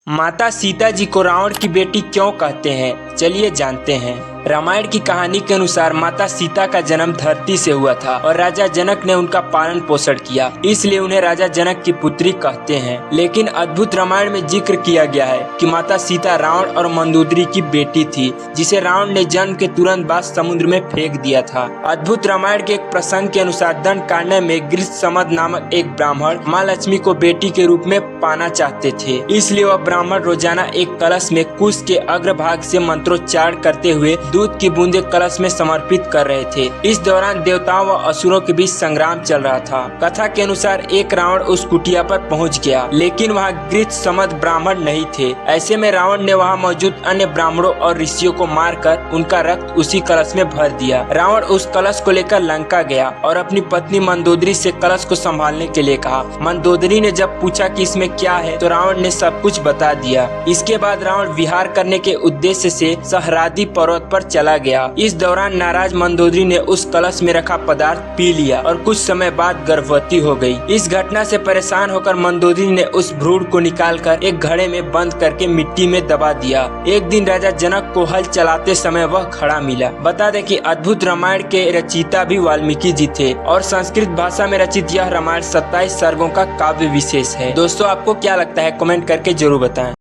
माता सीता जी को रावण की बेटी क्यों कहते हैं, चलिए जानते हैं। रामायण की कहानी के अनुसार माता सीता का जन्म धरती से हुआ था और राजा जनक ने उनका पालन पोषण किया, इसलिए उन्हें राजा जनक की पुत्री कहते हैं। लेकिन अद्भुत रामायण में जिक्र किया गया है कि माता सीता रावण और मंदोदरी की बेटी थी, जिसे रावण ने जन्म के तुरंत बाद समुद्र में फेंक दिया था। अद्भुत रामायण के एक प्रसंग के अनुसार दंडकारण्य में गृहसमद नामक एक ब्राह्मण माँ लक्ष्मी को बेटी के रूप में पाना चाहते थे, इसलिए वह ब्राह्मण रोजाना एक कलश में कुश के अग्रभाग से मंत्रोच्चारण करते हुए दूध की बूंदे कलश में समर्पित कर रहे थे। इस दौरान देवताओं व असुरों के बीच संग्राम चल रहा था। कथा के अनुसार एक रावण उस कुटिया पर पहुंच गया, लेकिन वहां गृहसमद ब्राह्मण नहीं थे। ऐसे में रावण ने वहां मौजूद अन्य ब्राह्मणों और ऋषियों को मारकर उनका रक्त उसी कलश में भर दिया। रावण उस कलश को लेकर लंका गया और अपनी पत्नी मंदोदरी से कलश को संभालने के लिए कहा। मंदोदरी ने जब पूछा कि इसमें क्या है, तो रावण ने सब कुछ बता दिया। इसके बाद रावण विहार करने के उद्देश्य से सहरादी पर्वत पर चला गया। इस दौरान नाराज मंदोदरी ने उस कलश में रखा पदार्थ पी लिया और कुछ समय बाद गर्भवती हो गई। इस घटना से परेशान होकर मंदोदरी ने उस भ्रूण को निकालकर एक घड़े में बंद करके मिट्टी में दबा दिया। एक दिन राजा जनक को हल चलाते समय वह खड़ा मिला। बता दें कि अद्भुत रामायण के रचयिता भी वाल्मीकि जी थे और संस्कृत भाषा में रचित यह रामायण 27 सर्गों का काव्य विशेष है। दोस्तों, आपको क्या लगता है, कमेंट करके जरूर बताएं।